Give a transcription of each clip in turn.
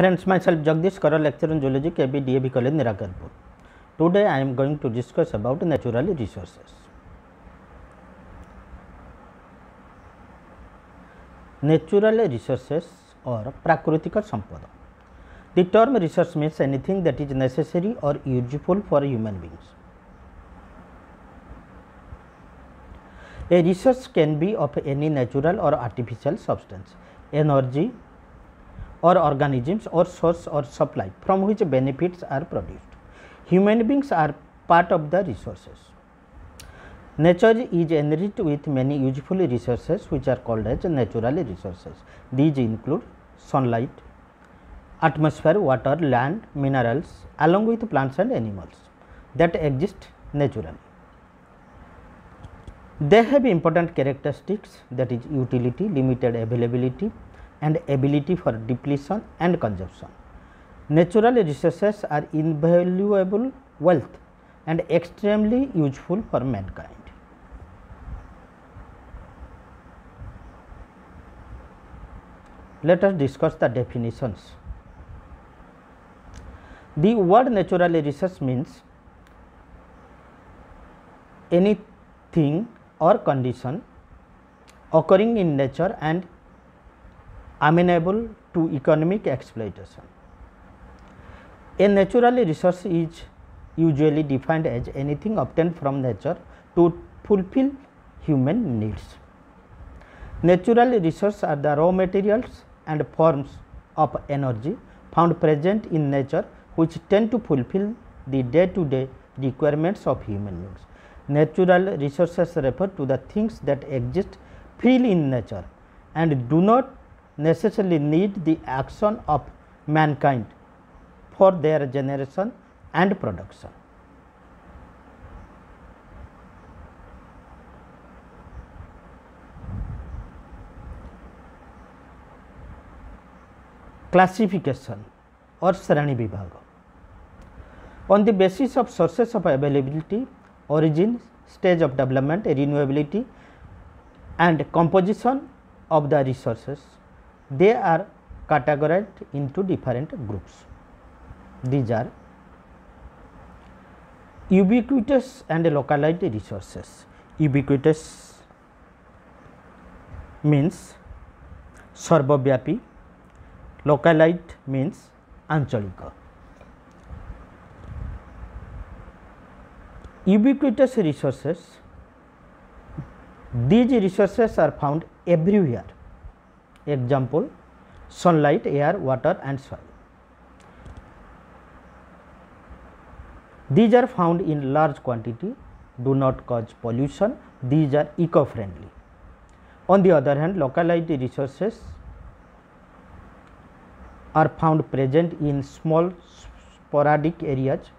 Friends, myself Jagdish Kara, lecturer in zoology, KB DAV College, Nirakarpur. Today I am going to discuss about natural resources. Natural resources or prakritika sampada. The term resource means anything that is necessary or useful for human beings. A resource can be of any natural or artificial substance, energy or organisms or source or supply from which benefits are produced. Human beings are part of the resources. Nature is enriched with many useful resources which are called as natural resources. These include sunlight, atmosphere, water, land, minerals along with plants and animals that exist naturally. They have important characteristics, that is utility, limited availability and ability for depletion and consumption. Natural resources are invaluable wealth and extremely useful for mankind. Let us discuss the definitions. The word natural resource means anything or condition occurring in nature and amenable to economic exploitation. A natural resource is usually defined as anything obtained from nature to fulfill human needs. Natural resources are the raw materials and forms of energy found present in nature which tend to fulfill the day-to-day requirements of human beings. Natural resources refer to the things that exist freely in nature and do not necessarily need the action of mankind for their generation and production. Classification or Shrani Vibhaga. On the basis of sources of availability, origin, stage of development, renewability and composition of the resources, they are categorized into different groups. These are ubiquitous and localized resources. Ubiquitous means sarvavyapi, localized means anchalika. Ubiquitous resources, these resources are found everywhere. Example, sunlight, air, water and soil. These are found in large quantity, do not cause pollution, these are eco-friendly. On the other hand, localized resources are found present in small sporadic areas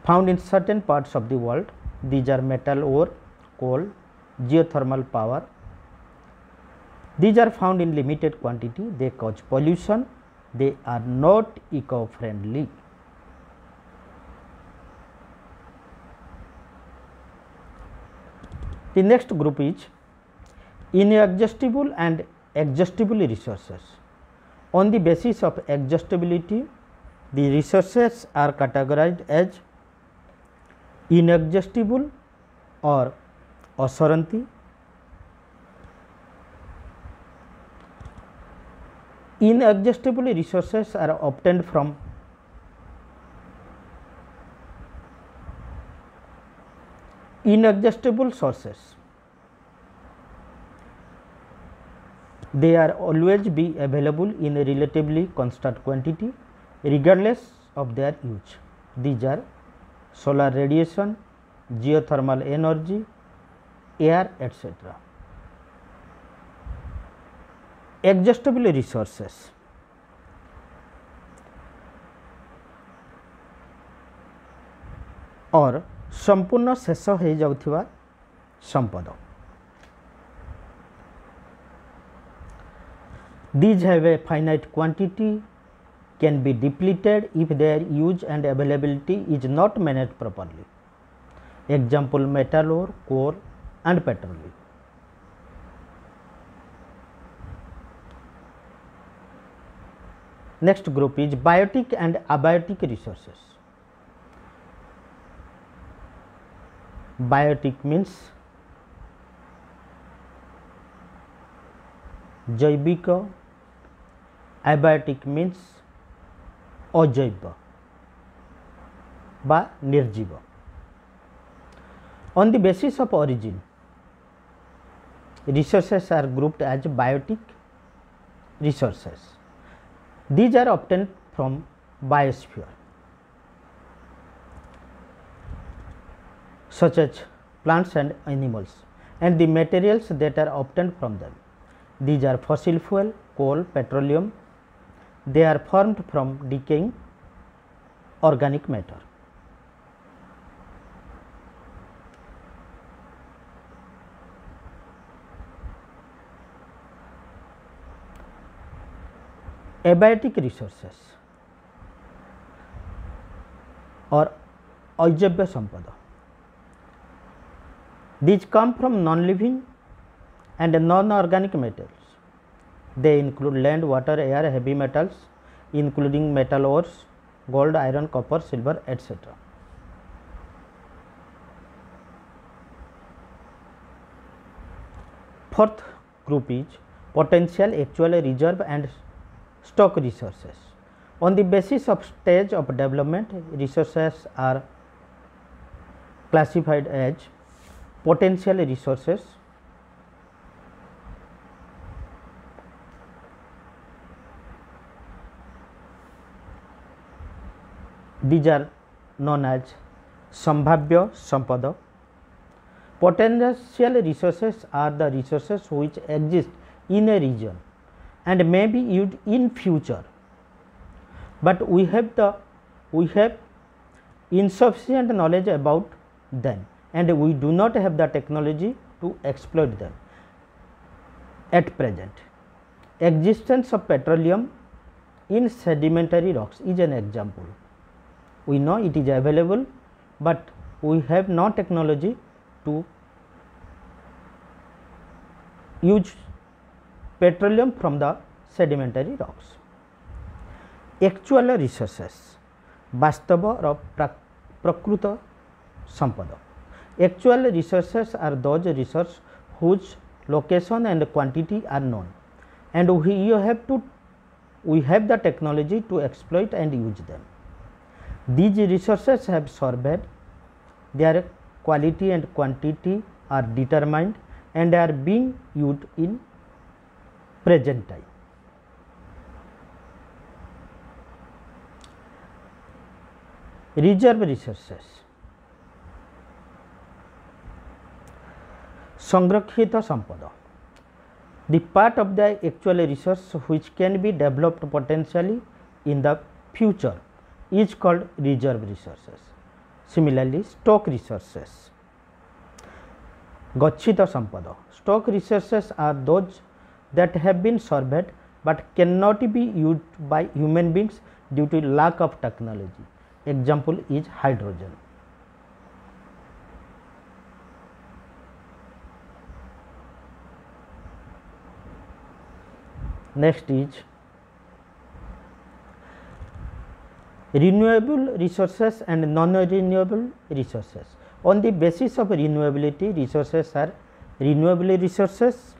found in certain parts of the world. These are metal ore, coal, geothermal power. These are found in limited quantity, they cause pollution, they are not eco-friendly. The next group is inexhaustible and exhaustible resources. On the basis of exhaustibility, the resources are categorized as inexhaustible or asaranti, inexhaustible resources are obtained from inexhaustible sources. They are always be available in a relatively constant quantity regardless of their use. These are solar radiation, geothermal energy, air, etc. Exhaustible resources. और संपूर्ण शेष हो जाउथिबा संपद. These have a finite quantity, can be depleted if their use and availability is not managed properly. Example, metal ore, coal and petroleum. Next group is biotic and abiotic resources. Biotic means जैविक, abiotic means अजैव बा निर्जीव. On the basis of origin, resources are grouped as biotic resources. These are obtained from biosphere, such as plants and animals, and the materials that are obtained from them. These are fossil fuel, coal, petroleum. They are formed from decaying organic matter. Abiotic resources or अजैव संपदा. These come from non-living and non-organic materials. They include land, water, air, heavy metals, including metal ores, gold, iron, copper, silver, etc. Fourth group is potential, actual, reserve and stock resources. On the basis of stage of development, resources are classified as potential resources, these are known as संभाव्य संपदा. Potential resources are the resources which exist in a region and may be used in future, but we have insufficient knowledge about them and we do not have the technology to exploit them at present. Existence of petroleum in sedimentary rocks is an example. We know it is available, but we have no technology to use petroleum from the sedimentary rocks. Actual resources, वास्तव और प्रकृत संपदा. Actual resources are those resources whose location and quantity are known, and we have the technology to exploit and use them. These resources have surveyed, their quality and quantity are determined and are being used in present time. Reserve resources, संरक्षित संपदा. The part of the actual resource which can be developed potentially in the future is called reserve resources. Similarly, stock resources, गच्छित संपदा. Stock resources are those that have been surveyed but cannot be used by human beings due to lack of technology. Example is hydrogen. Next is renewable resources and non-renewable resources. On the basis of renewability, resources are renewable resources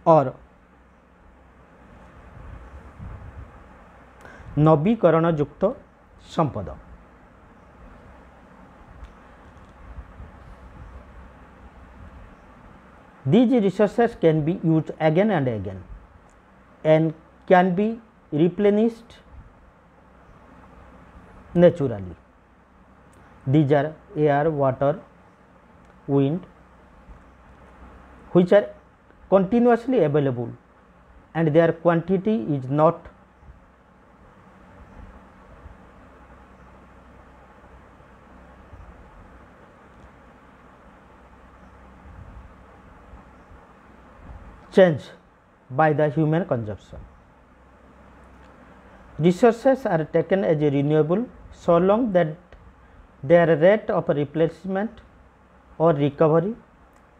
or नवीकरण युक्त संपदा. These resources can be used again and again and can be replenished naturally. These are air, water, wind, which are continuously available and their quantity is not changed by the human consumption. Resources are taken as renewable so long that their rate of replacement or recovery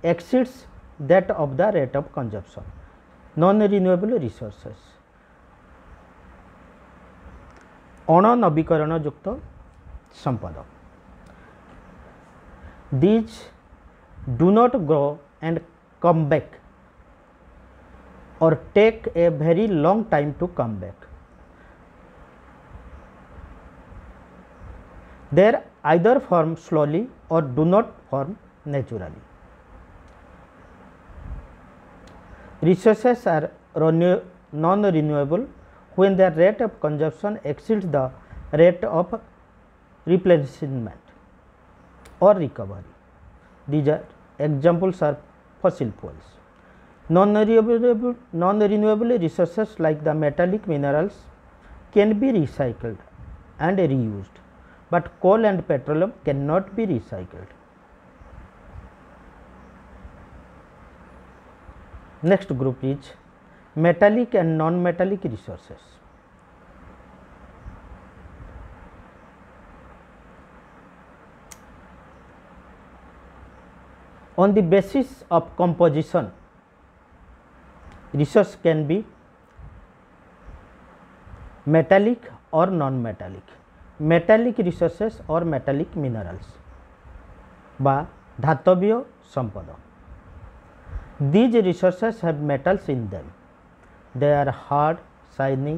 exceeds that of the rate of consumption. Non-renewable resources, अणनवीकरण युक्त संपद। These do not grow and come back or take a very long time to come back. They either form slowly or do not form naturally. Resources are non-renewable when their rate of consumption exceeds the rate of replenishment or recovery. These are examples are fossil fuels. Non-renewable resources like the metallic minerals can be recycled and reused, but coal and petroleum cannot be recycled. Next group is metallic and non-metallic resources. On the basis of composition, resource can be metallic or non-metallic. Metallic resources or metallic minerals বা ধাতবীয় সম্পদ। These resources have metals in them. They are hard, shiny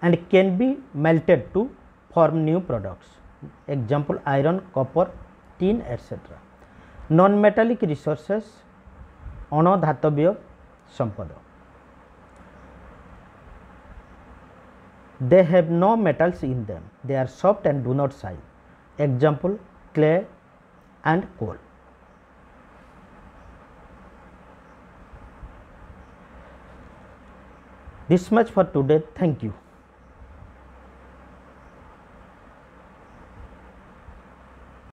and can be melted to form new products. Example iron, copper, tin etc. Non-metallic resources অনধাতবীয় সম্পদ। They have no metals in them. They are soft and do not shine. Example clay and coal. This much for today. Thank you.